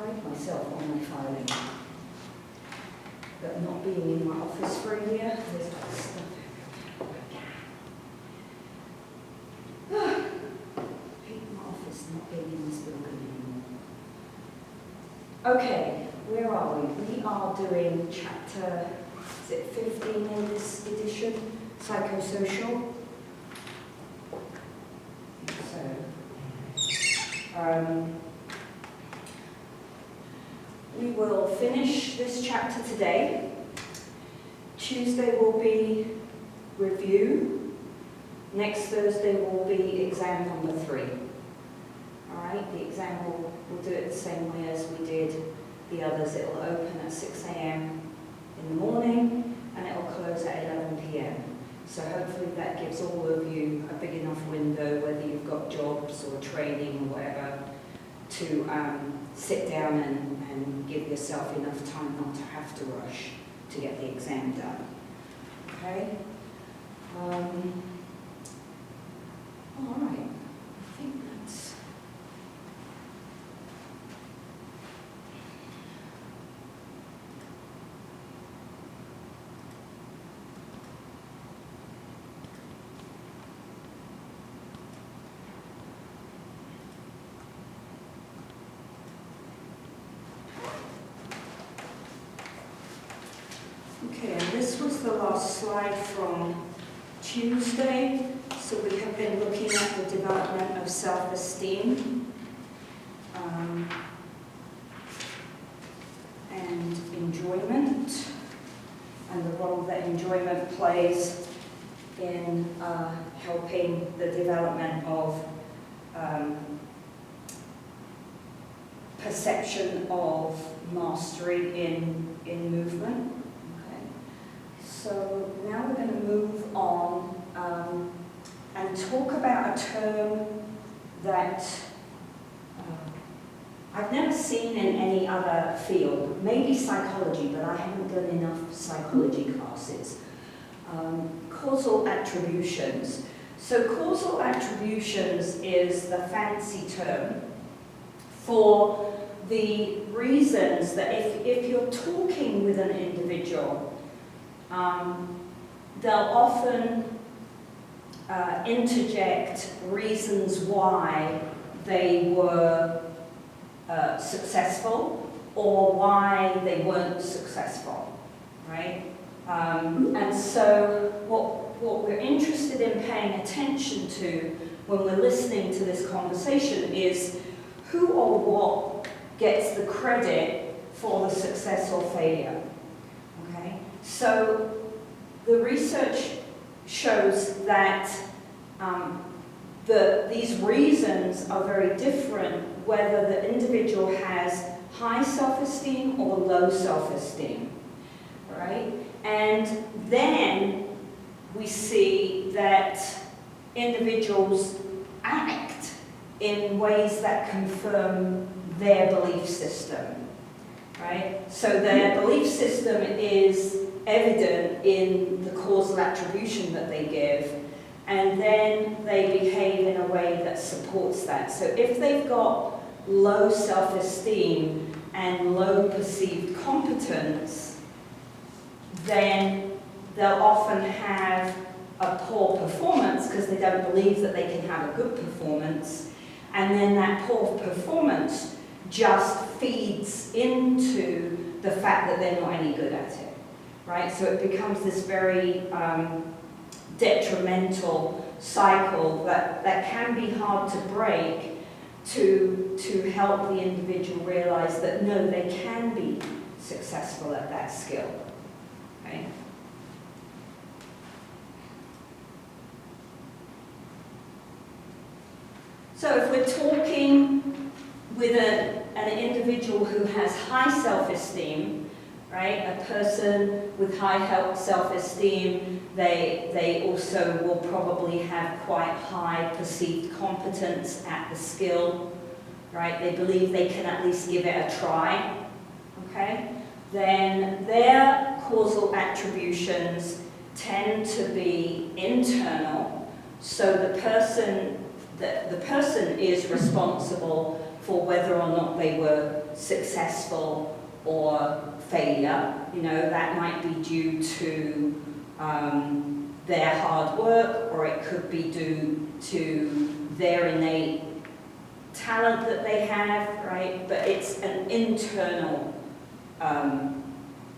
pride myself on my filing. But not being in my office for a year, there's like stuff everywhere. I hate my office not being in this building anymore. Okay, where are we? We are doing chapter, is it 15 in this edition? Psychosocial. We will finish this chapter today. Tuesday will be review. Next Thursday will be exam number 3. All right, the exam we'll do it the same way as we did the others. It will open at 6 a.m. in the morning and it will close at 11 p.m. So hopefully that gives all of you a big enough window, whether you've got jobs or training or whatever, to sit down and give yourself enough time not to have to rush to get the exam done. Okay? All right. I think that's... Okay, and this was the last slide from Tuesday. So we have been looking at the development of self-esteem and enjoyment, and the role that enjoyment plays in helping the development of perception of mastery in movement. So now we're going to move on and talk about a term that I've never seen in any other field, maybe psychology, but I haven't done enough psychology classes. Causal attributions. So causal attributions is the fancy term for the reasons that if you're talking with an individual, they'll often interject reasons why they were successful or why they weren't successful, right? And so what we're interested in paying attention to when we're listening to this conversation is who or what gets the credit for the success or failure. So the research shows that these reasons are very different whether the individual has high self-esteem or low self-esteem, right? And then we see that individuals act in ways that confirm their belief system, right? So their belief system is evident in the causal attribution that they give, and then they behave in a way that supports that. So if they've got low self-esteem and low perceived competence, then they'll often have a poor performance because they don't believe that they can have a good performance, and then that poor performance just feeds into the fact that they're not any good at it. Right, so it becomes this very detrimental cycle that can be hard to break to help the individual realize that no, they can be successful at that skill. Okay? So if we're talking with an individual who has high self-esteem, right? A person with high self-esteem, they also will probably have quite high perceived competence at the skill, right? They believe they can at least give it a try, okay? Then their causal attributions tend to be internal, so the person is responsible for whether or not they were successful or failure. You know, that might be due to their hard work, or it could be due to their innate talent that they have, right? But it's an internal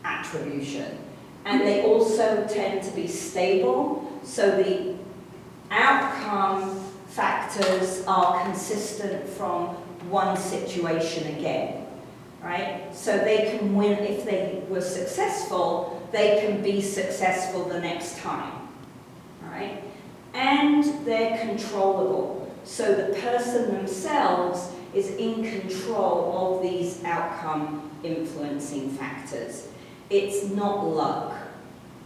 attribution. And they also tend to be stable, so the outcome factors are consistent from one situation again, right? So they can win, if they were successful, they can be successful the next time, right? And they're controllable, so the person themselves is in control of these outcome influencing factors. It's not luck,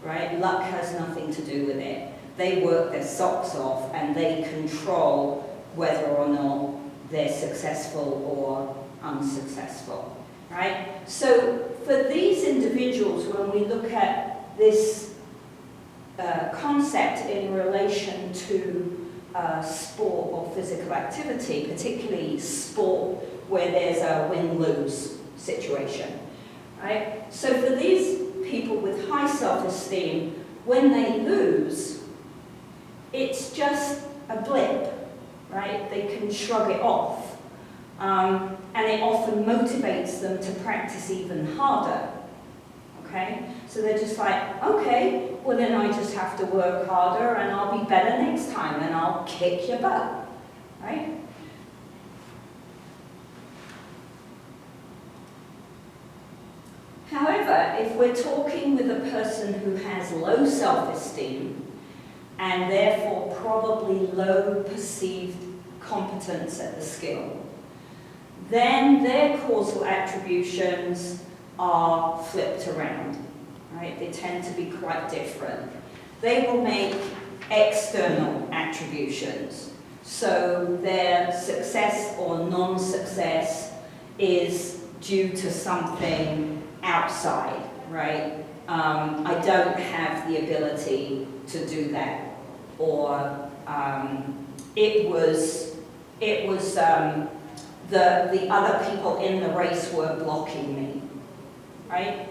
right? Luck has nothing to do with it. They work their socks off and they control whether or not they're successful or unsuccessful, right? So for these individuals, when we look at this concept in relation to sport or physical activity, particularly sport where there's a win-lose situation, right? So for these people with high self-esteem, when they lose, it's just a blip, right? They can shrug it off. And it often motivates them to practice even harder, okay? So they're just like, okay, well then I just have to work harder and I'll be better next time and I'll kick your butt, right? However, if we're talking with a person who has low self-esteem and therefore probably low perceived competence at the skill, then their causal attributions are flipped around, right? They tend to be quite different. They will make external attributions. So their success or non-success is due to something outside, right? I don't have the ability to do that, or it was the other people in the race were blocking me, right?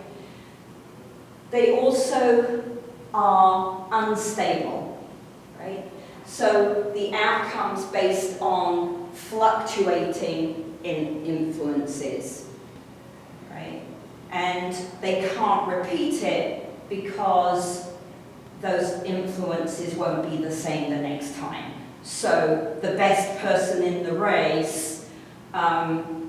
They also are unstable, right? So the outcomes based on fluctuating in influences, right? And they can't repeat it because those influences won't be the same the next time. So the best person in the race,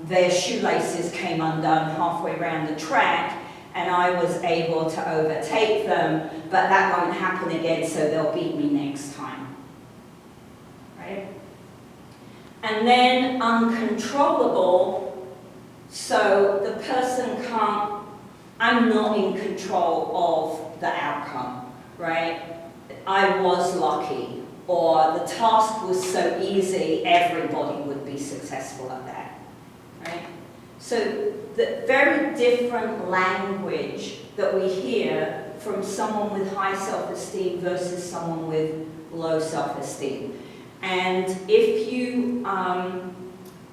their shoelaces came undone halfway around the track, and I was able to overtake them, but that won't happen again, so they'll beat me next time, right? And then uncontrollable, so the person can't, I'm not in control of the outcome, right? I was lucky, or the task was so easy, everybody would be successful at that, right? So the very different language that we hear from someone with high self-esteem versus someone with low self-esteem. And if you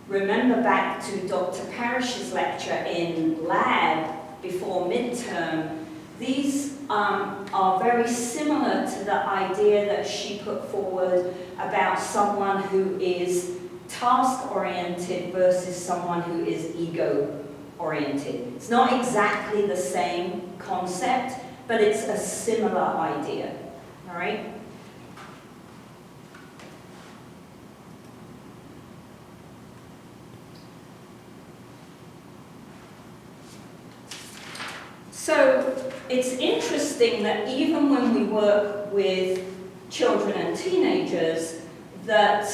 remember back to Dr. Parrish's lecture in lab before midterm, these are very similar to the idea that she put forward about someone who is task-oriented versus someone who is ego-oriented. It's not exactly the same concept, but it's a similar idea, all right? So it's interesting that even when we work with children and teenagers, that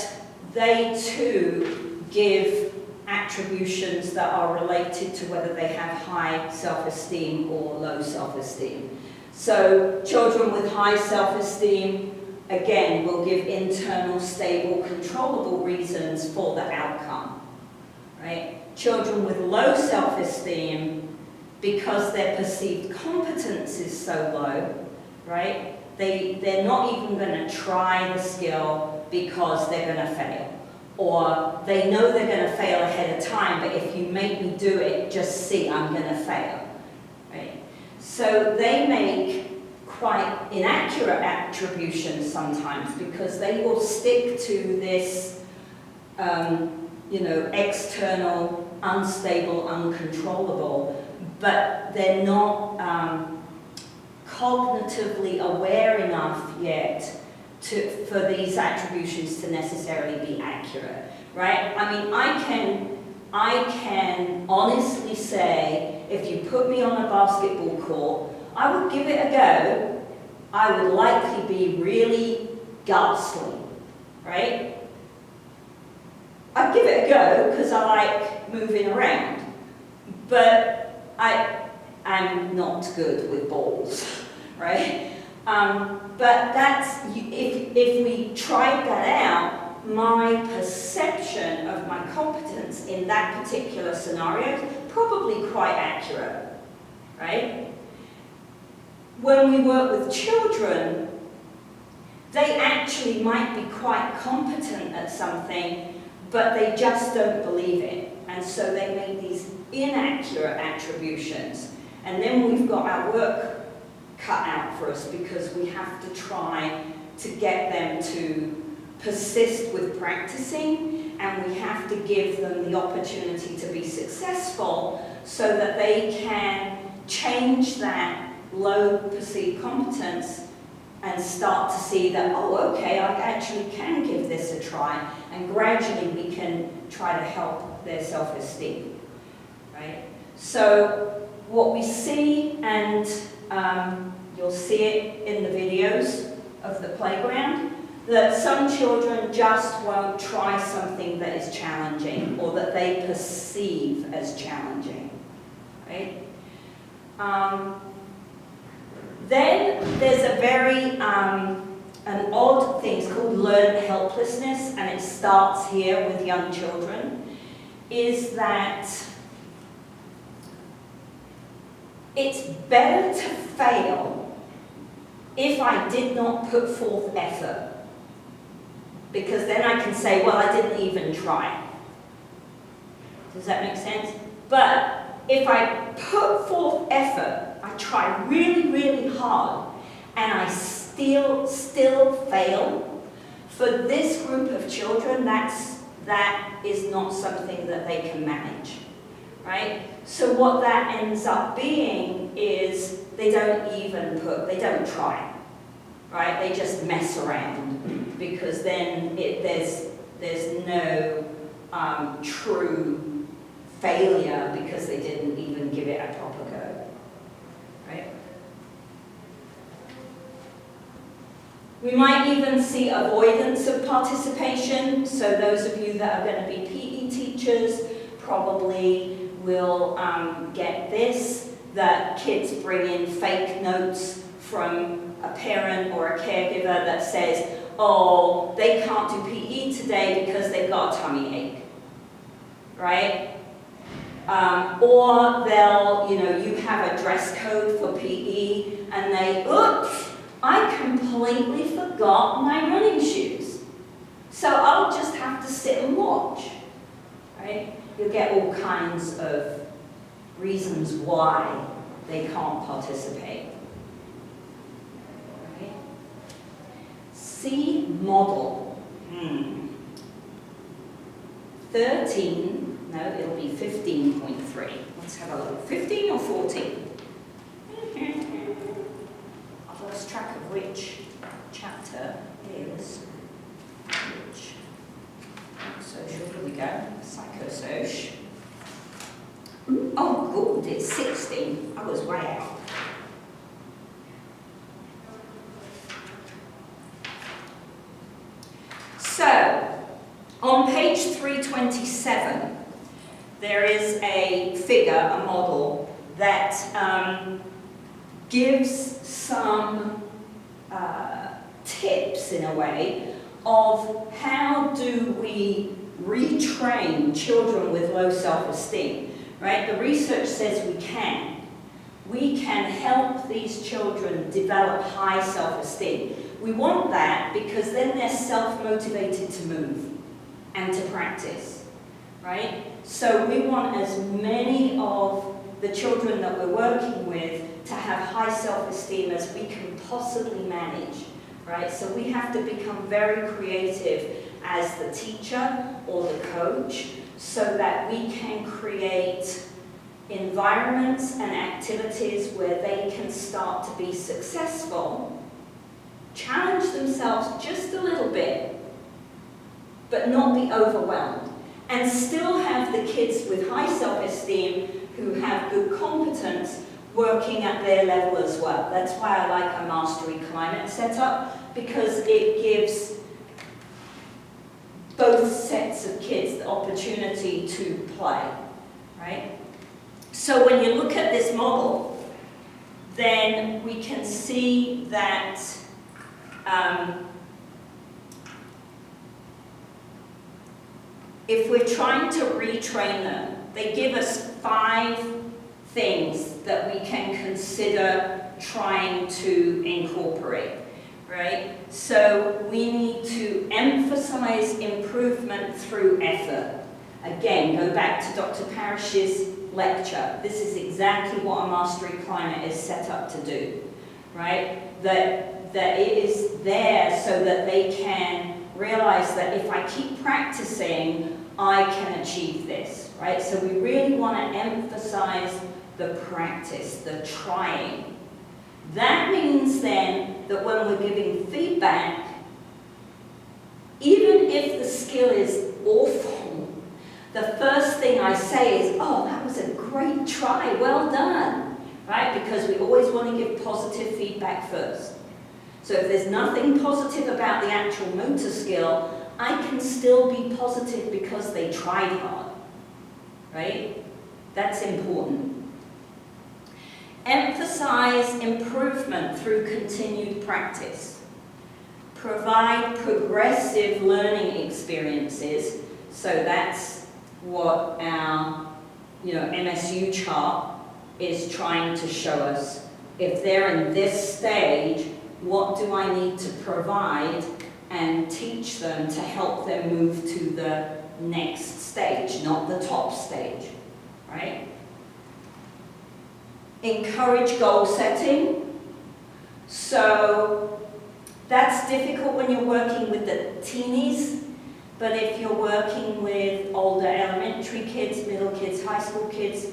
they too give attributions that are related to whether they have high self-esteem or low self-esteem. So children with high self-esteem, again, will give internal, stable, controllable reasons for the outcome, right? Children with low self-esteem, because their perceived competence is so low, right? They're not even going to try the skill because they're going to fail. or they know they're going to fail ahead of time, but if you make me do it, just see, I'm going to fail, right? So they make quite inaccurate attributions sometimes because they will stick to this, you know, external, unstable, uncontrollable, but they're not cognitively aware enough yet for these attributions to necessarily be accurate, right? I mean, I can honestly say, if you put me on a basketball court, I would give it a go. I would likely be really ghastly, right? I'd give it a go because I like moving around, but I'm not good with balls, right? But that's, if we tried that out, my perception of my competence in that particular scenario is probably quite accurate, right? When we work with children, they actually might be quite competent at something, but they just don't believe it. And so they make these inaccurate attributions. And then we've got our work cut out for us because we have to try to get them to persist with practicing, and we have to give them the opportunity to be successful so that they can change that low perceived competence and start to see that, oh, okay, I actually can give this a try, and gradually we can try to help their self-esteem, right? So what we see, and you'll see it in the videos of the playground, that some children just won't try something that is challenging or that they perceive as challenging, right? Then there's a very, an odd thing, it's called learned helplessness, and it starts here with young children, is that it's better to fail if I did not put forth effort, because then I can say, well, I didn't even try. Does that make sense? But if I put forth effort, I try really, really hard, and I still fail, for this group of children, that is not something that they can manage, right? So what that ends up being is they don't try, right? They just mess around, because then there's no true failure because they didn't even give it a proper go, right? We might even see avoidance of participation. So those of you that are going to be PE teachers probably will get this, that kids bring in fake notes from a parent or a caregiver that says, oh, they can't do PE today because they've got a tummy ache, right? Or they'll, you have a dress code for PE and they, oops, I completely forgot my running shoes. So I'll just have to sit and watch, right? You'll get all kinds of reasons why they can't participate. Right? See model. 13, no, it'll be 15.3. Let's have a look. 15 or 14? I've lost track of which chapter is which. Social, here we go. Psychosocial. Oh, good, it's 16. I was way out. So, on page 327, there is a figure, a model, that gives some tips, in a way, of how do we retrain children with low self-esteem, right? The research says we can. We can help these children develop high self-esteem. We want that because then they're self-motivated to move, and to practice, right? So we want as many of the children that we're working with to have high self-esteem as we can possibly manage, right? So we have to become very creative as the teacher or the coach so that we can create environments and activities where they can start to be successful, challenge themselves just a little bit, but not be overwhelmed, and still have the kids with high self-esteem who have good competence working at their level as well. That's why I like a mastery climate setup, because it gives both sets of kids the opportunity to play, right? So when you look at this model, then we can see that if we're trying to retrain them, they give us 5 things that we can consider trying to incorporate, right? So we need to emphasize improvement through effort. Again, go back to Dr. Parrish's lecture. This is exactly what a mastery climate is set up to do, right? That it is there so that they can realize that if I keep practicing, I can achieve this, right? So we really want to emphasize the practice, the trying. That means then that when we're giving feedback, even if the skill is awful, the first thing I say is, oh, that was a great try, well done, right? Because we always want to give positive feedback first. So if there's nothing positive about the actual motor skill, I can still be positive because they tried hard, right? That's important. Emphasize improvement through continued practice. Provide progressive learning experiences. So that's what our MSU chart is trying to show us. If they're in this stage, what do I need to provide and teach them to help them move to the next stage, not the top stage, right? Encourage goal setting. So that's difficult when you're working with the teenies, but if you're working with older elementary kids, middle kids, high school kids,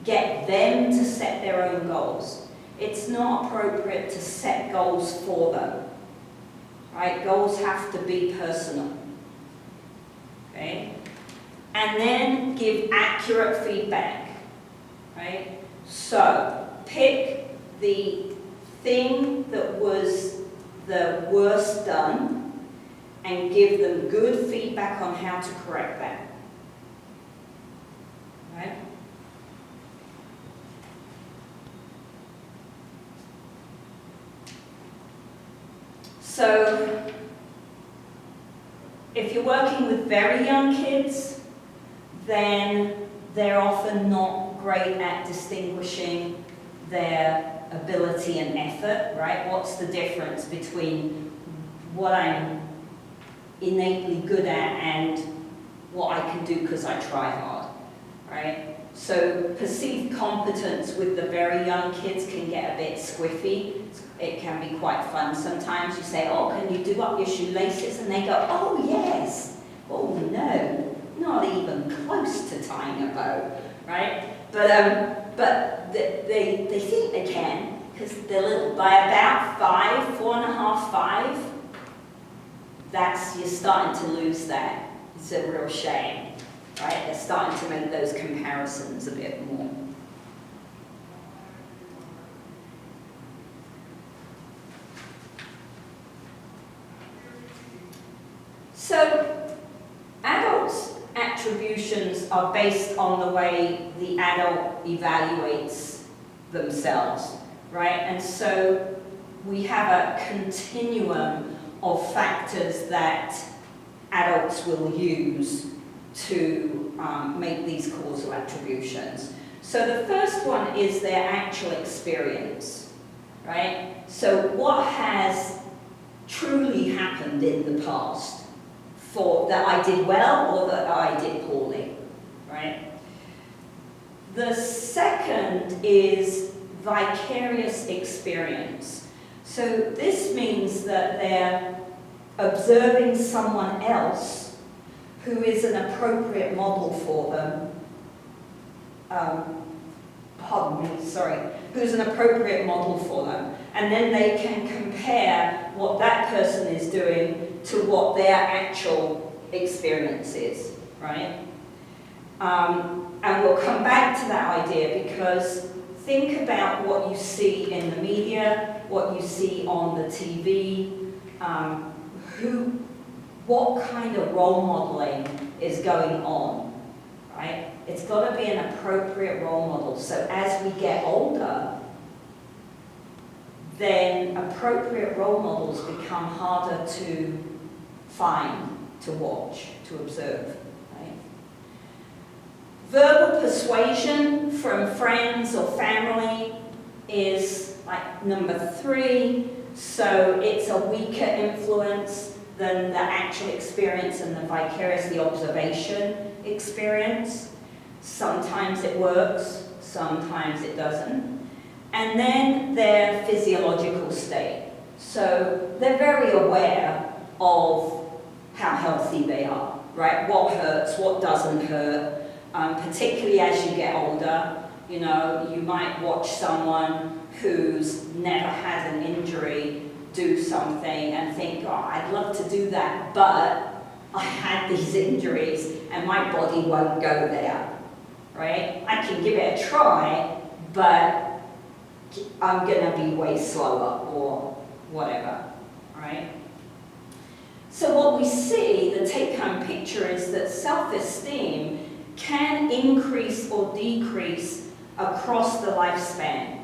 get them to set their own goals. It's not appropriate to set goals for them, right? Goals have to be personal, okay? And then give accurate feedback, right? So pick the thing that was the worst done and give them good feedback on how to correct that, right? So if you're working with very young kids, then they're often not great at distinguishing their ability and effort, right? What's the difference between what I'm innately good at and what I can do because I try hard, right? So perceived competence with the very young kids can get a bit squiffy. It can be quite fun sometimes. You say, oh, can you do up your shoelaces? And they go, oh, yes. Oh, no, not even close to tying a bow, right? But they think they can, because they're little. By about 5, 4.5, 5, you're starting to lose that. It's a real shame, right? They're starting to make those comparisons a bit more. So, adults' attributions are based on the way the adult evaluates themselves, right? And so we have a continuum of factors that adults will use to make these causal attributions. So the first one is their actual experience, right? So what has truly happened in the past for that I did well or that I did poorly, right? The second is vicarious experience. So this means that they're observing someone else who is an appropriate model for them. Who's an appropriate model for them. And then they can compare what that person is doing to what their actual experience is, right? And we'll come back to that idea, because think about what you see in the media, what you see on the TV, what kind of role modeling is going on, right? It's got to be an appropriate role model. So as we get older, then appropriate role models become harder to find, to watch, to observe. Right? Verbal persuasion from friends or family is like number 3. So it's a weaker influence than the actual experience and the vicarious, the observation experience. Sometimes it works, sometimes it doesn't. And then their physiological state. So they're very aware of how healthy they are, right? What hurts, what doesn't hurt, particularly as you get older. You know, you might watch someone who's never had an injury do something and think, oh, I'd love to do that, but I had these injuries and my body won't go there, right? I can give it a try, but I'm going to be way slower or whatever, right? So what we see, the take-home picture, is that self-esteem can increase or decrease across the lifespan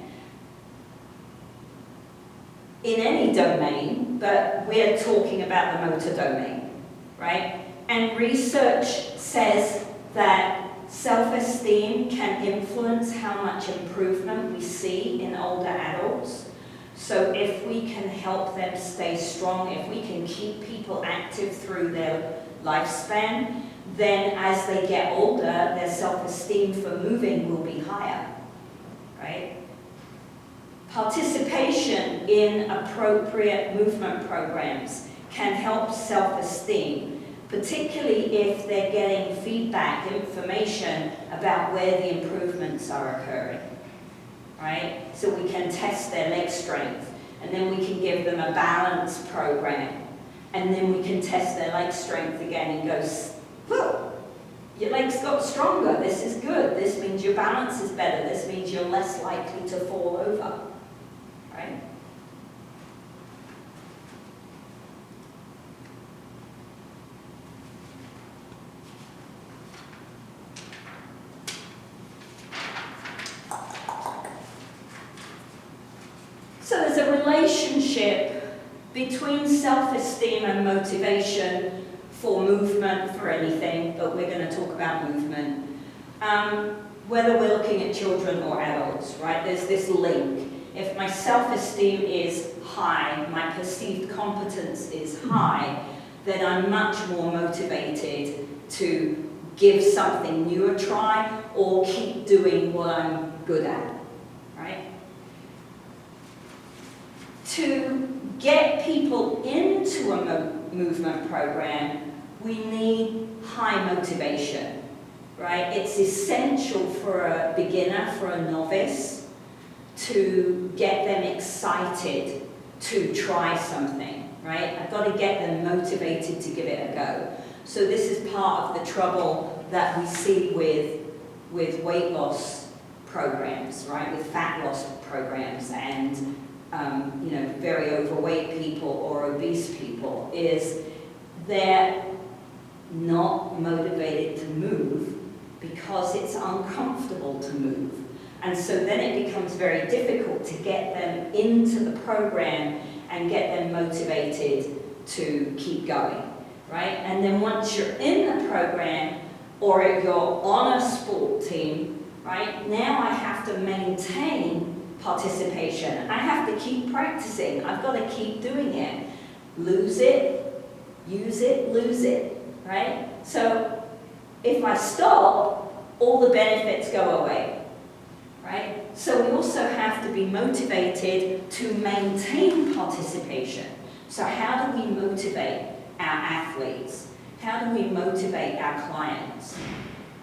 in any domain, but we're talking about the motor domain, right? And research says that self-esteem can influence how much improvement we see in older adults. So if we can help them stay strong, if we can keep people active through their lifespan, then as they get older, their self-esteem for moving will be higher, right? Participation in appropriate movement programs can help self-esteem, particularly if they're getting feedback, information about where the improvements are occurring, right? So we can test their leg strength, and then we can give them a balance program, and then we can test their leg strength again and go, look, your legs got stronger, this is good, this means your balance is better, this means you're less likely to fall over, right? So there's a relationship between self-esteem and motivation for movement, for anything, but we're going to talk about movement. Whether we're looking at children or adults, right? There's this link. If my self-esteem is high, my perceived competence is high, then I'm much more motivated to give something new a try or keep doing what I'm good at, right? To get people into a movement program, we need high motivation, right? It's essential for a beginner, for a novice, to get them excited to try something, right? I've got to get them motivated to give it a go. So this is part of the trouble that we see with weight loss programs, right? With fat loss programs and very overweight people or obese people, is they're not motivated to move because it's uncomfortable to move. And so then it becomes very difficult to get them into the program and get them motivated to keep going, right? And then once you're in the program or you're on a sport team, right, now I have to maintain participation. I have to keep practicing. I've got to keep doing it. Lose it, use it, lose it. right? So if I stop, all the benefits go away, right? So we also have to be motivated to maintain participation. So how do we motivate our athletes? How do we motivate our clients,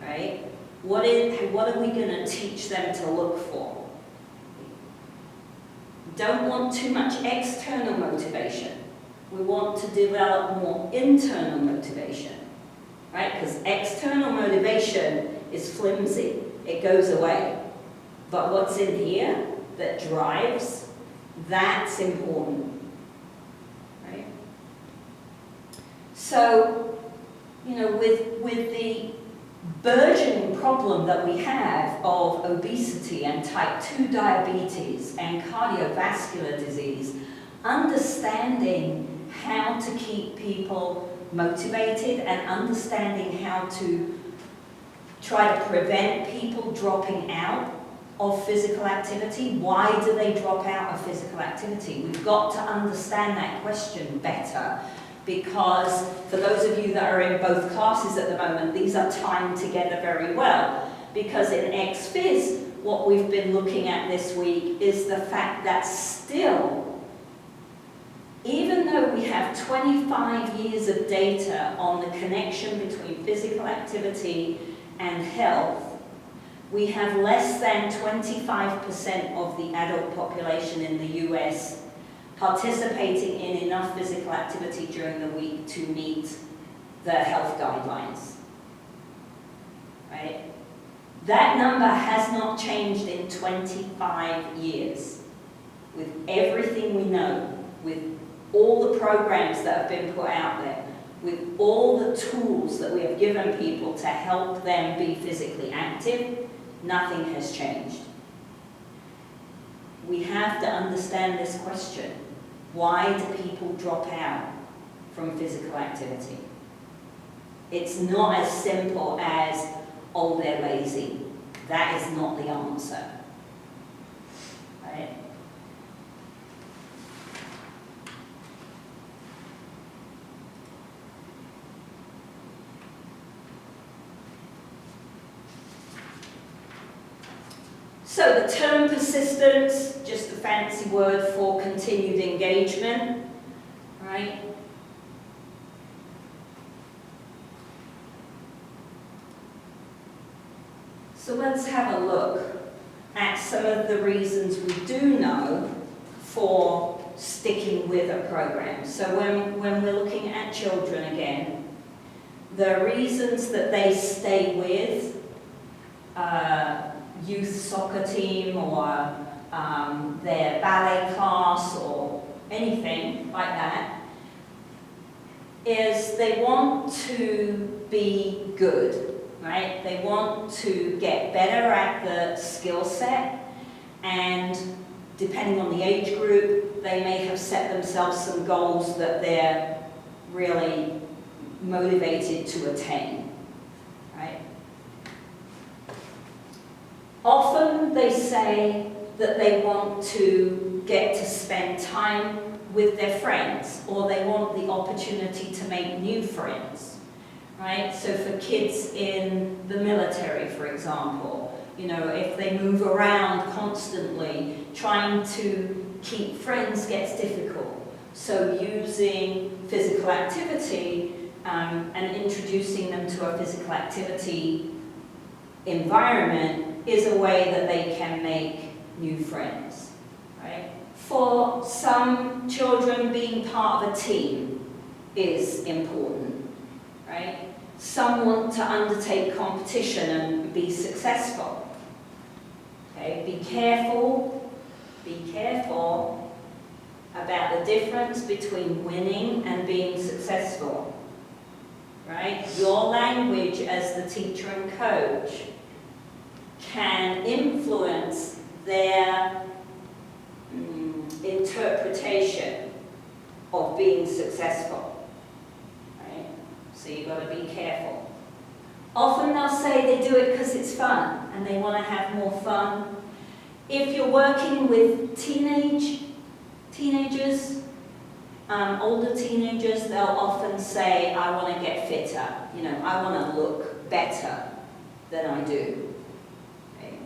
right? What are we going to teach them to look for? Don't want too much external motivation. We want to develop more internal motivation, right? Because external motivation is flimsy. It goes away. But what's in here that drives, that's important, right? So, you know, with the burgeoning problem that we have of obesity and type 2 diabetes and cardiovascular disease, understanding how to keep people motivated and understanding how to try to prevent people dropping out of physical activity. Why do they drop out of physical activity? We've got to understand that question better, because for those of you that are in both classes at the moment, these are timed together very well. Because in XPhys, what we've been looking at this week is the fact that still, even though we have 25 years of data on the connection between physical activity and health, we have less than 25% of the adult population in the US participating in enough physical activity during the week to meet the health guidelines, right? That number has not changed in 25 years. With everything we know, with all the programs that have been put out there, with all the tools that we have given people to help them be physically active, nothing has changed. We have to understand this question. Why do people drop out from physical activity? It's not as simple as, oh, they're lazy. That is not the answer, right? So the term persistence, just a fancy word for continued engagement, right? So let's have a look at some of the reasons we do know for sticking with a program. So when we're looking at children again, the reasons that they stay with youth soccer team or their ballet class or anything like that is they want to be good, right? They want to get better at the skill set, and depending on the age group, they may have set themselves some goals that they're really motivated to attain, right? Often they say that they want to get to spend time with their friends, or they want the opportunity to make new friends, right? So for kids in the military, for example, you know, if they move around constantly, trying to keep friends gets difficult. So using physical activity and introducing them to a physical activity environment is a way that they can make new friends, right? For some children, being part of a team is important, right? Some want to undertake competition and be successful. Okay, be careful about the difference between winning and being successful, right? Your language as the teacher and coach can influence their interpretation of being successful, right? So you've got to be careful. Often they'll say they do it because it's fun and they want to have more fun. If you're working with teenagers, older teenagers, they'll often say, I want to get fitter. You know, I want to look better than I do. Okay.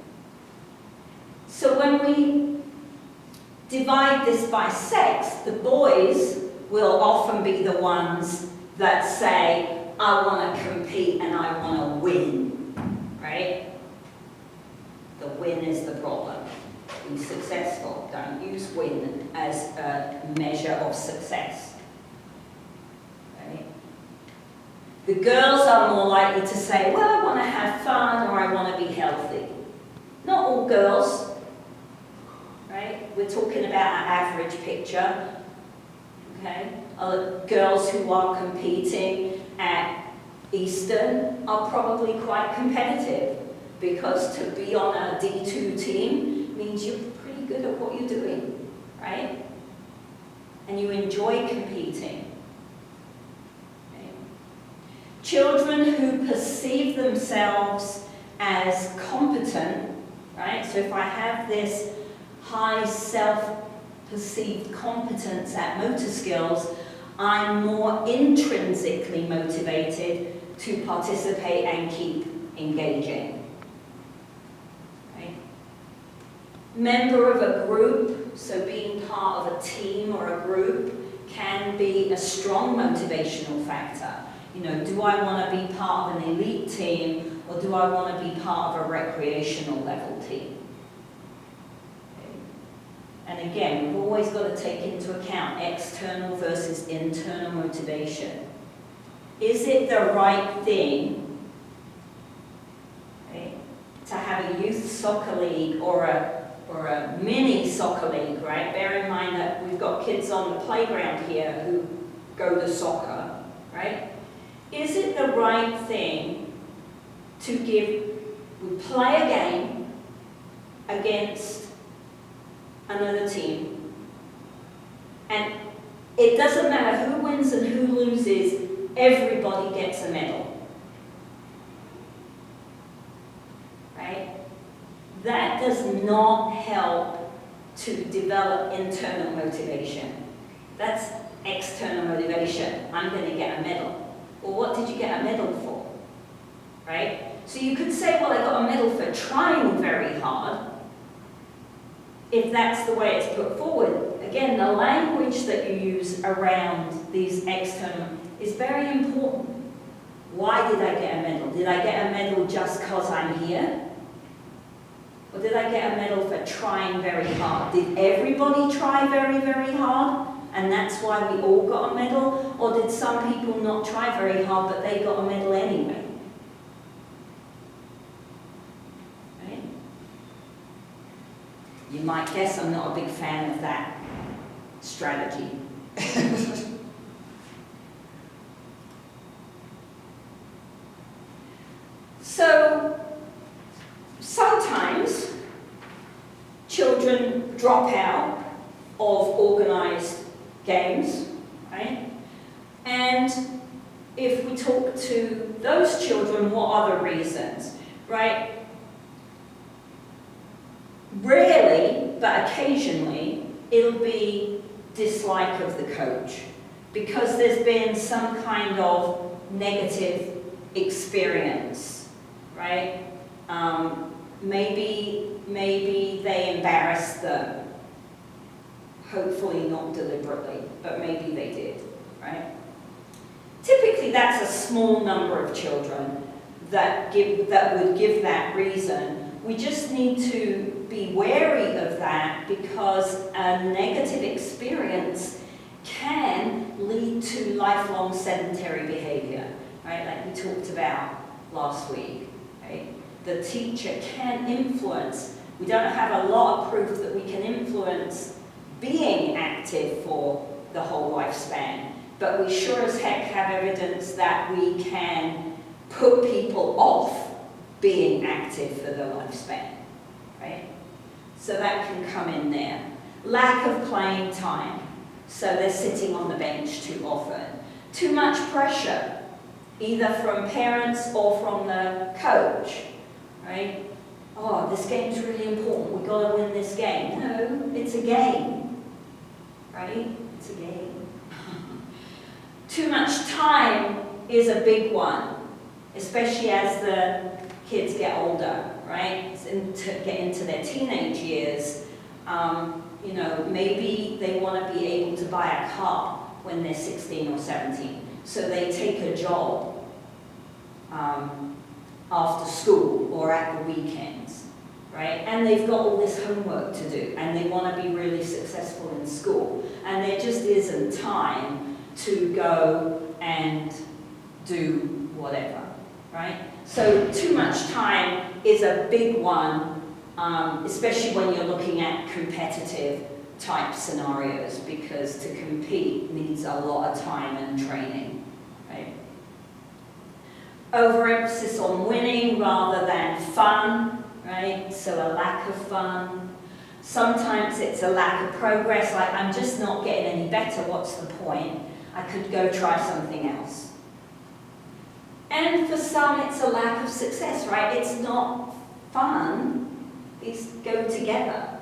So when we divide this by sex, the boys will often be the ones that say, I want to compete and I want to win, right? The win is the problem. Be successful. Don't use win as a measure of success. Right? The girls are more likely to say, well, I want to have fun or I want to be healthy. Not all girls, right? We're talking about an average picture. Okay? Girls who are competing at Eastern are probably quite competitive, because to be on a D2 team means you're pretty good at what you're doing, right? And you enjoy competing. Okay? Children who perceive themselves as competent, right? So if I have this high self-perceived competence at motor skills, I'm more intrinsically motivated to participate and keep engaging. Member of a group, so being part of a team or a group, can be a strong motivational factor. You know, do I want to be part of an elite team, or do I want to be part of a recreational level team? Okay. And again, we've always got to take into account external versus internal motivation. Is it the right thing, okay, to have a youth soccer league or a mini soccer league, right? Bear in mind that we've got kids on the playground here who go to soccer, right? Is it the right thing to we play a game against another team, and it doesn't matter who wins and who loses, everybody gets a medal, right? That does not help to develop internal motivation. That's external motivation. I'm going to get a medal. Well, what did you get a medal for? Right? So you could say, well, I got a medal for trying very hard, if that's the way it's put forward. Again, the language that you use around these external is very important. Why did I get a medal? Did I get a medal just because I'm here? Or did I get a medal for trying very hard? Did everybody try very, very hard, and that's why we all got a medal? Or did some people not try very hard, but they got a medal anyway? Right? You might guess I'm not a big fan of that strategy. So, sometimes children drop out of organized games, right? And if we talk to those children, what are the reasons, right? Rarely, but occasionally, it'll be dislike of the coach, because there's been some kind of negative experience, right? Maybe they embarrassed them. Hopefully not deliberately, but maybe they did, right? Typically that's a small number of children that would give that reason. We just need to be wary of that, because a negative experience can lead to lifelong sedentary behavior, right? Like we talked about last week, right? The teacher can influence. We don't have a lot of proof that we can influence being active for the whole lifespan, but we sure as heck have evidence that we can put people off being active for the lifespan, right? So that can come in there. Lack of playing time. So they're sitting on the bench too often. Too much pressure, either from parents or from the coach, right? Oh, this game's really important. We've got to win this game. No, it's a game, right? It's a game. Too much time is a big one, especially as the kids get older, right? And to get into their teenage years, you know, maybe they want to be able to buy a car when they're 16 or 17. So they take a job after school or at the weekends, right? And they've got all this homework to do, and they want to be really successful in school. And there just isn't time to go and do whatever, right? So too much time is a big one, especially when you're looking at competitive type scenarios, because to compete needs a lot of time and training, right? Overemphasis on winning rather than fun, right? So a lack of fun. Sometimes it's a lack of progress, like I'm just not getting any better, what's the point? I could go try something else. And for some, it's a lack of success, right? It's not fun, these go together,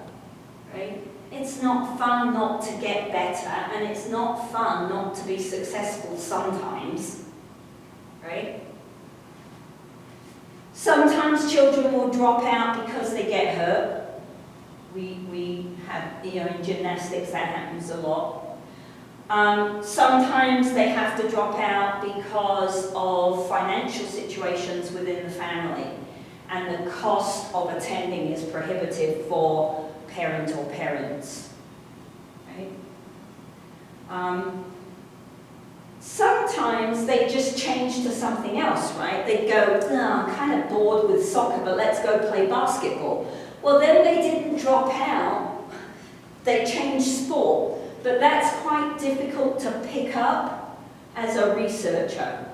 right? It's not fun not to get better, and it's not fun not to be successful sometimes, right? Sometimes children will drop out because they get hurt. We have, you know, in gymnastics that happens a lot. Sometimes they have to drop out because of financial situations within the family, and the cost of attending is prohibitive for parent or parents, right? Sometimes they just change to something else, right? They go, oh, I'm kind of bored with soccer, but let's go play basketball. Well, then they didn't drop out, they changed sport. But that's quite difficult to pick up as a researcher,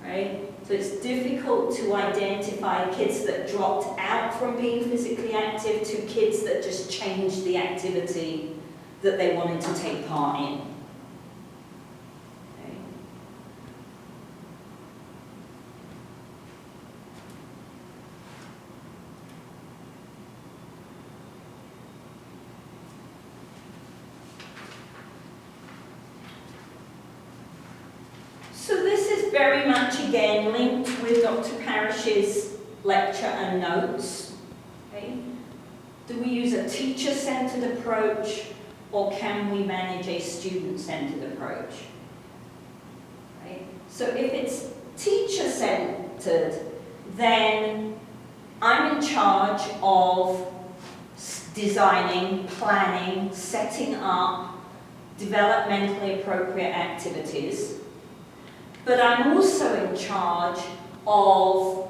right? So it's difficult to identify kids that dropped out from being physically active to kids that just changed the activity that they wanted to take part in. Okay. So this is very much, again, linked with Dr. Parrish's lecture and notes. Okay? Do we use a teacher-centered approach, or can we manage a student-centered approach? Right? So if it's teacher-centered, then I'm in charge of designing, planning, setting up developmentally appropriate activities. But I'm also in charge of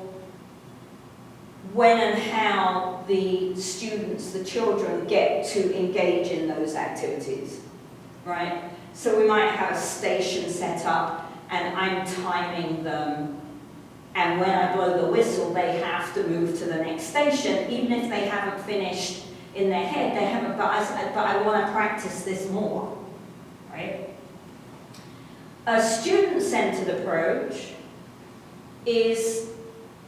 when and how the students, the children, get to engage in those activities, right? So we might have a station set up and I'm timing them, and when I blow the whistle they have to move to the next station, even if they haven't finished in their head, they haven't, but I want to practice this more, right? A student-centered approach is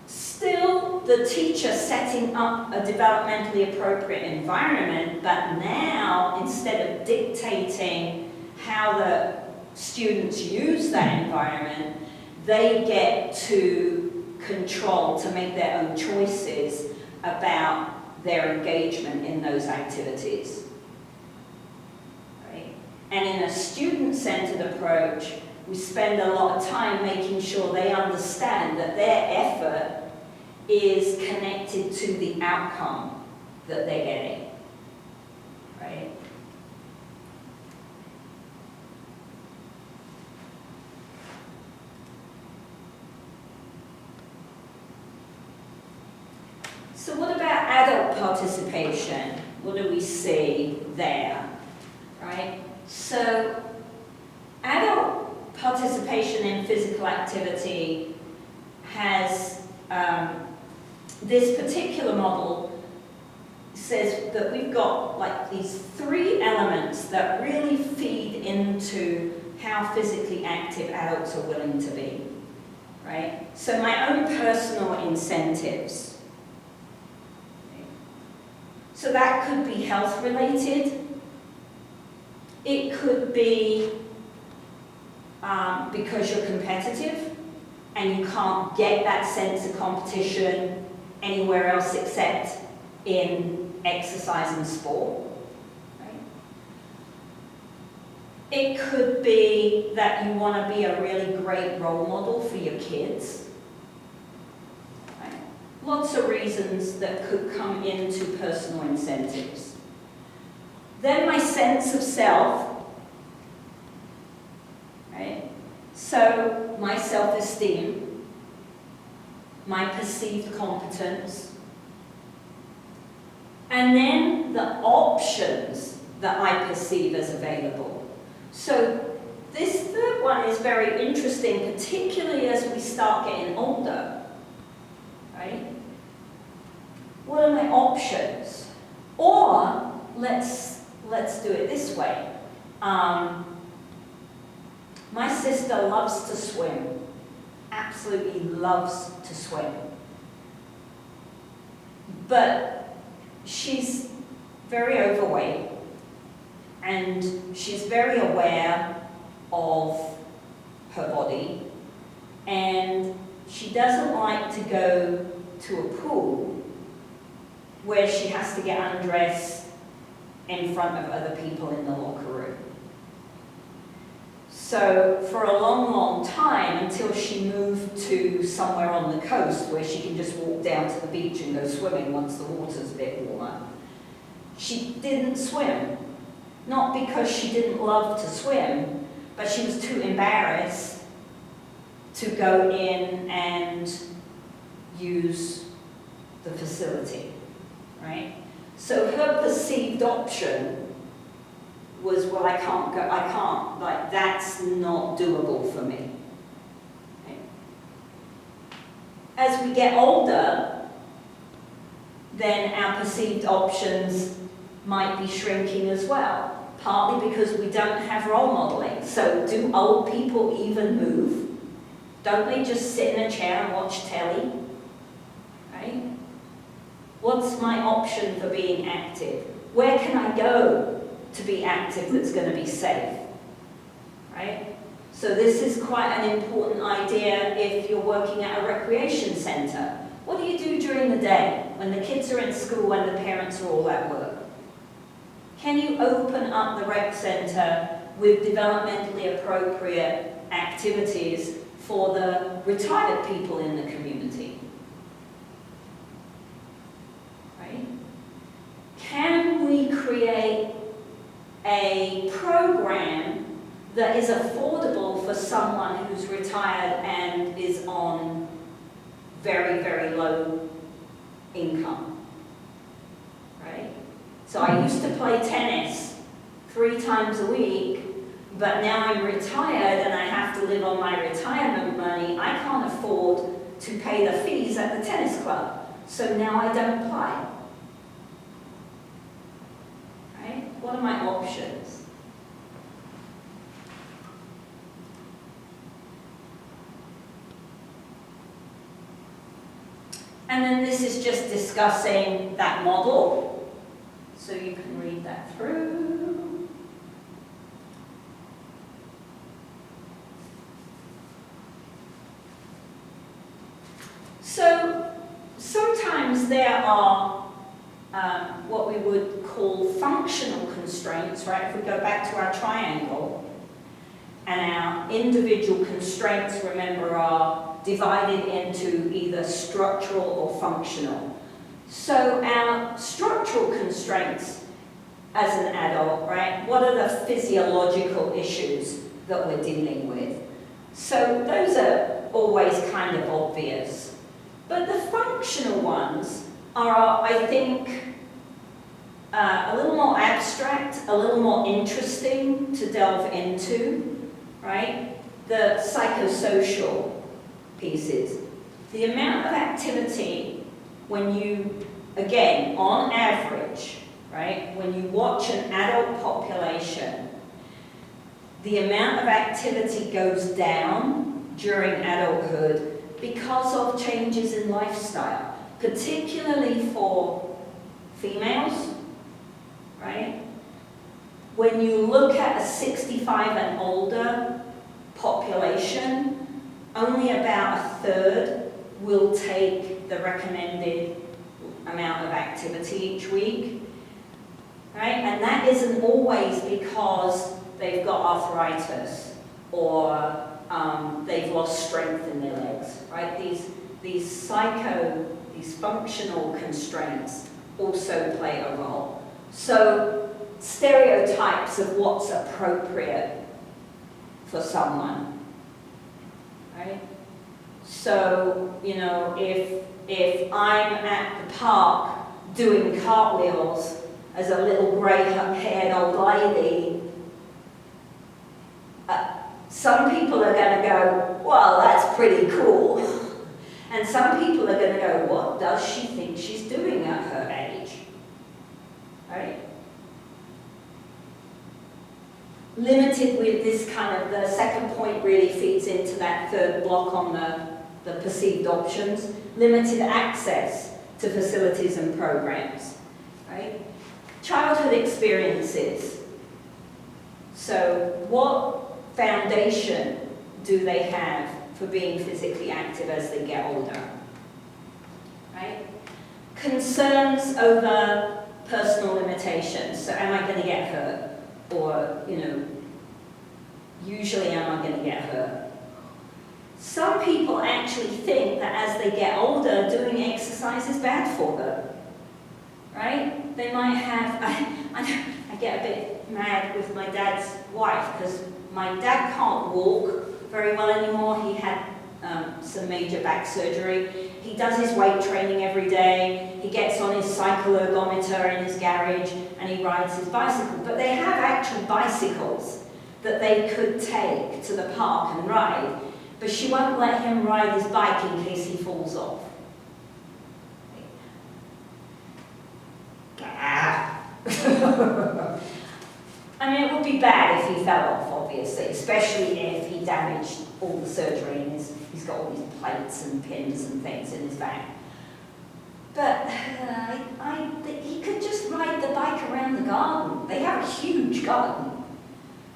still the teacher setting up a developmentally appropriate environment, but now, instead of dictating how the students use that environment, they get to control, to make their own choices about their engagement in those activities. Right? And in a student-centered approach, we spend a lot of time making sure they understand that their effort is connected to the outcome that they're getting, right? So what about adult participation? What do we see there, right? So adult participation in physical activity has, this particular model says that we've got like these three elements that really feed into how physically active adults are willing to be, right? So my own personal incentives. So that could be health related. It could be because you're competitive and you can't get that sense of competition anywhere else except in exercise and sport. Right? It could be that you want to be a really great role model for your kids. Right? Lots of reasons that could come into personal incentives. Then my sense of self. Right? So my self-esteem, my perceived competence, and then the options that I perceive as available. So this third one is very interesting, particularly as we start getting older. Right? What are my options? Or let's do it this way. My sister loves to swim, absolutely loves to swim. But she's very overweight and she's very aware of her body, and she doesn't like to go to a pool where she has to get undressed in front of other people in the locker room. So for a long, long time, until she moved to somewhere on the coast where she can just walk down to the beach and go swimming once the water's a bit warmer, she didn't swim. Not because she didn't love to swim, but she was too embarrassed to go in and use the facility, right? So her perceived option was, well, I can't, like, that's not doable for me. Okay? As we get older, then our perceived options might be shrinking as well, partly because we don't have role modeling. So do old people even move? Don't they just sit in a chair and watch telly? Right? What's my option for being active? Where can I go to be active that's going to be safe? Right? So this is quite an important idea if you're working at a recreation centre. What do you do during the day when the kids are in school and the parents are all at work? Can you open up the rec centre with developmentally appropriate activities for the retired people in the community? Right? Can we create a program that is affordable for someone who's retired and is on very, very low income? Right? So I used to play tennis 3 times a week, but now I'm retired and I have to live on my retirement money. I can't afford to pay the fees at the tennis club, so now I don't play. Right? What are my options? And then this is just discussing that model. So you can read that through. So sometimes there are what we would call functional constraints, right? If we go back to our triangle, and our individual constraints, remember, are divided into either structural or functional. So our structural constraints as an adult, right? What are the physiological issues that we're dealing with? So those are always kind of obvious. But the functional ones are, I think, a little more abstract, a little more interesting to delve into, right? The psychosocial pieces. The amount of activity when you, again, on average, right, when you watch an adult population, the amount of activity goes down during adulthood because of changes in lifestyle, particularly for females, right? When you look at a 65 and older population, population, only about a third will take the recommended amount of activity each week, right? And that isn't always because they've got arthritis or they've lost strength in their legs, right? These functional constraints also play a role. So stereotypes of what's appropriate for someone, right? So, you know, if I'm at the park doing cartwheels as a little grey-haired old lady, some people are going to go, well, that's pretty cool. And some people are going to go, what does she think she's doing at her age? Right? Limited with this kind of, the second point really feeds into that third block on the perceived options. Limited access to facilities and programs, right? Childhood experiences. So what foundation do they have for being physically active as they get older, right? Concerns over personal limitations. So am I going to get hurt? Or, you know, usually am I going to get hurt? Some people actually think that as they get older, doing exercise is bad for them, right? They might have, I get a bit mad with my dad's wife because my dad can't walk very well anymore. He had some major back surgery. He does his weight training every day. He gets on his cycle ergometer in his garage and he rides his bicycle. But they have actual bicycles that they could take to the park and ride. But she won't let him ride his bike in case he falls off. I mean, it would be bad if he fell off, obviously, especially if he damaged all the surgery and he's got all these plates and pins and things in his back. But he could just ride the bike around the garden. They have a huge garden.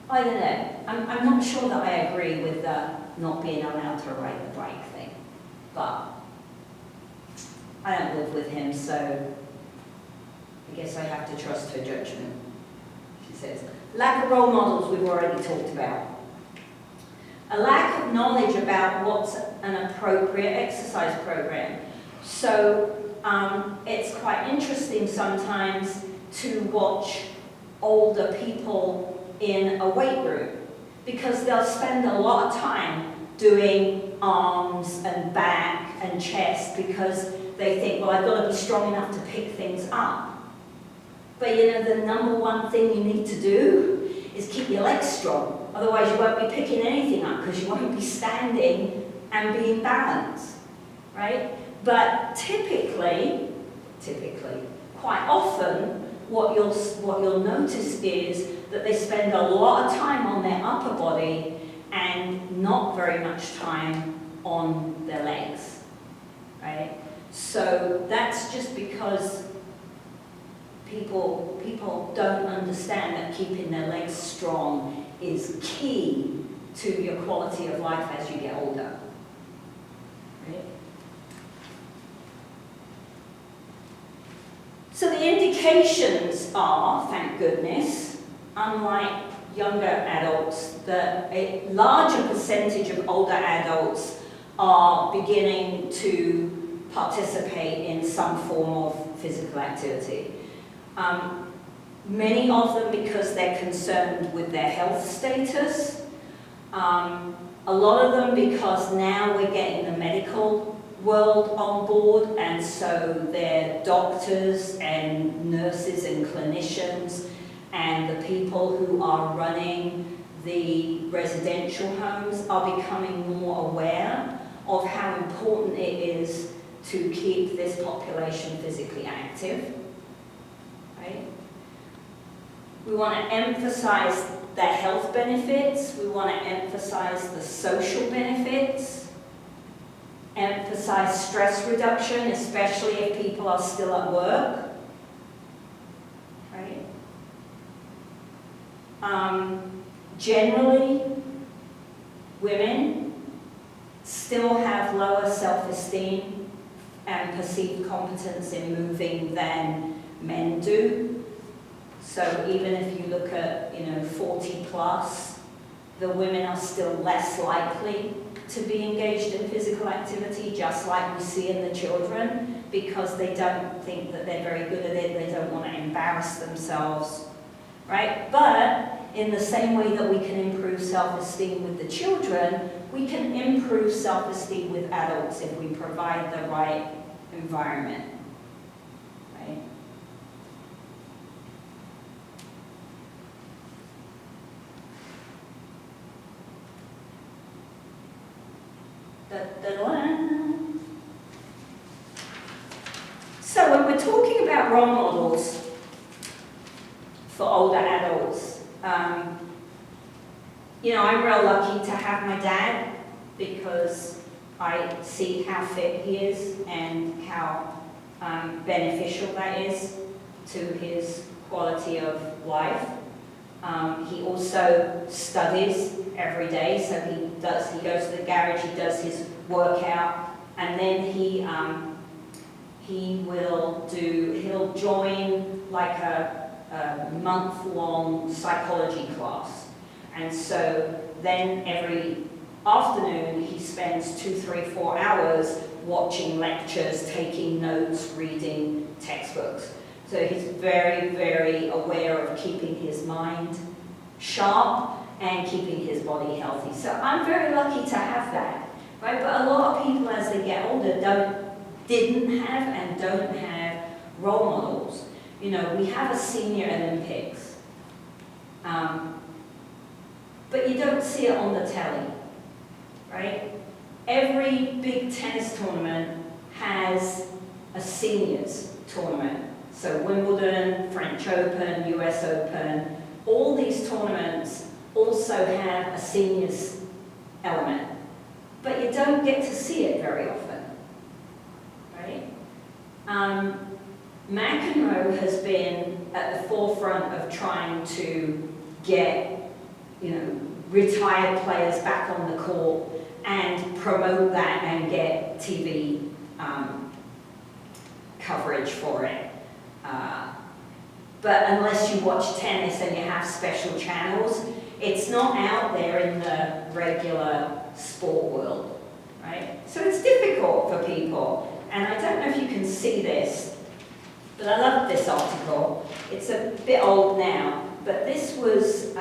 I don't know. I'm not sure that I agree with the not being allowed to ride the bike thing. But I don't live with him, so I guess I have to trust her judgment. She says, lack of role models we've already talked about. A lack of knowledge about what's an appropriate exercise program. So it's quite interesting sometimes to watch older people in a weight room because they'll spend a lot of time doing arms and back and chest because they think, well, I've got to be strong enough to pick things up. But you know, the number one thing you need to do is keep your legs strong. Otherwise you won't be picking anything up because you won't be standing and being balanced, right? But typically, quite often, what you'll notice is that they spend a lot of time on their upper body and not very much time on their legs, right? So that's just because people don't understand that keeping their legs strong is key to your quality of life as you get older. Right? So the indications are, thank goodness, unlike younger adults, that a larger percentage of older adults are beginning to participate in some form of physical activity. Many of them because they're concerned with their health status. A lot of them because now we're getting the medical world on board, and so they're doctors and nurses and clinicians and the people who are running the residential homes are becoming more aware of how important it is to keep this population physically active. Right? We want to emphasize the health benefits, we want to emphasize the social benefits, emphasize stress reduction, especially if people are still at work. Right? women still have lower self-esteem and perceived competence in moving than men do. So even if you look at, 40 plus, the women are still less likely to be engaged in physical activity, just like we see in the children, because they don't think that they're very good at it, they don't want to embarrass themselves, right? But in the same way that we can improve self-esteem with the children, we can improve self-esteem with adults if we provide the right environment, right? So when we're talking about role models for older adults, I'm real lucky to have my dad because I see how fit he is and how beneficial that is to his quality of life. He also studies every day, so he goes to the garage, he does his workout, and then he'll join like a month-long psychology class. And so then every afternoon he spends 2, 3, 4 hours watching lectures, taking notes, reading textbooks. So he's very, very aware of keeping his mind sharp and keeping his body healthy. So I'm very lucky to have that, right? But a lot of people as they get older didn't have and don't have role models. We have a senior Olympics, but you don't see it on the telly, right? Every big tennis tournament has a seniors tournament. So Wimbledon, French Open, US Open, all these tournaments also have a seniors element. But you don't get to see it very often, right? McEnroe has been at the forefront of trying to get, retired players back on the court and promote that and get TV coverage for it. But unless you watch tennis and you have special channels, it's not out there in the regular sport world, right? So it's difficult for people. And I don't know if you can see this, but I love this article. It's a bit old now, but this was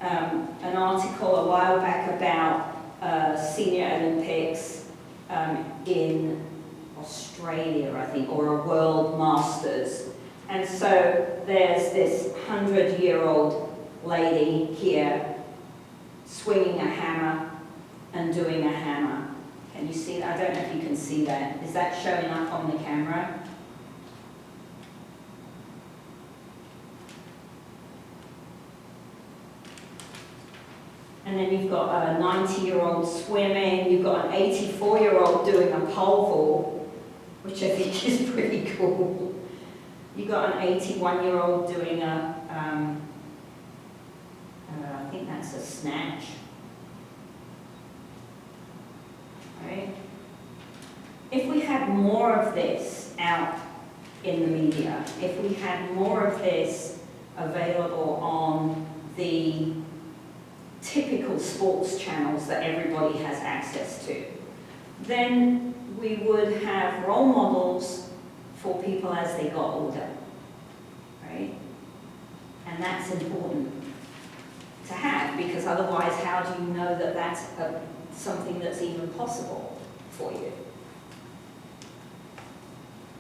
an article a while back about senior Olympics in Australia, I think, or a World Masters. And so there's this 100-year-old lady here swinging a hammer and doing a hammer. Can you see that? I don't know if you can see that. Is that showing up on the camera? And then you've got a 90-year-old swimming, you've got an 84-year-old doing a pole vault, which I think is pretty cool. You've got an 81-year-old doing I think that's a snatch. Right? If we had more of this out in the media, if we had more of this available on the typical sports channels that everybody has access to, then we would have role models for people as they got older, right? And that's important to have, because otherwise how do you know that that's something that's even possible for you?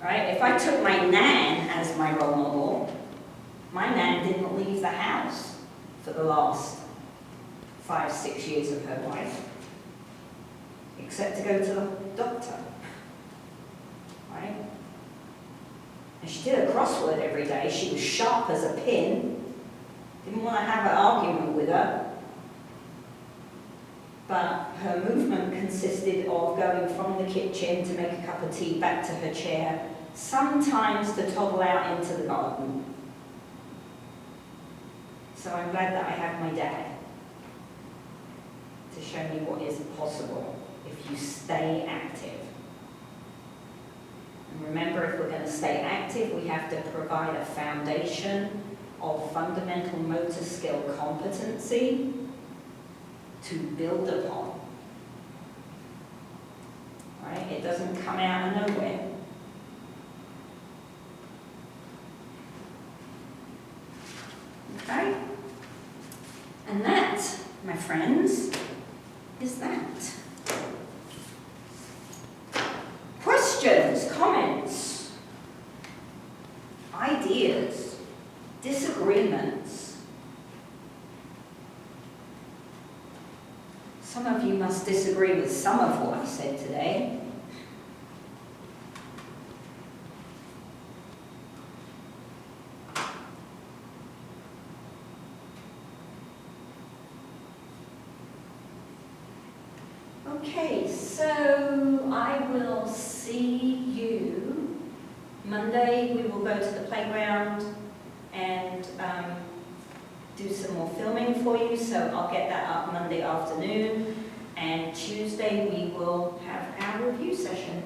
Right? If I took my nan as my role model, my nan didn't leave the house for the last 5, 6 years of her life, except to go to the doctor, right? And she did a crossword every day. She was sharp as a pin. Didn't want to have an argument with her. But her movement consisted of going from the kitchen to make a cup of tea back to her chair, sometimes to toggle out into the garden. So I'm glad that I have my dad. to show you what is possible if you stay active. And remember, if we're going to stay active, we have to provide a foundation of fundamental motor skill competency to build upon. Right? It doesn't come out of nowhere. Okay? And that, my friends, is that. Questions, comments, ideas, disagreements. Some of you must disagree with some of what I said today. Okay, so I will see you Monday. We will go to the playground and do some more filming for you, so I'll get that up Monday afternoon, and Tuesday we will have our review session.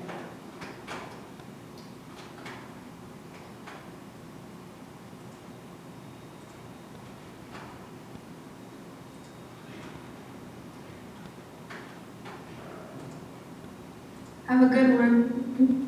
Have a good one.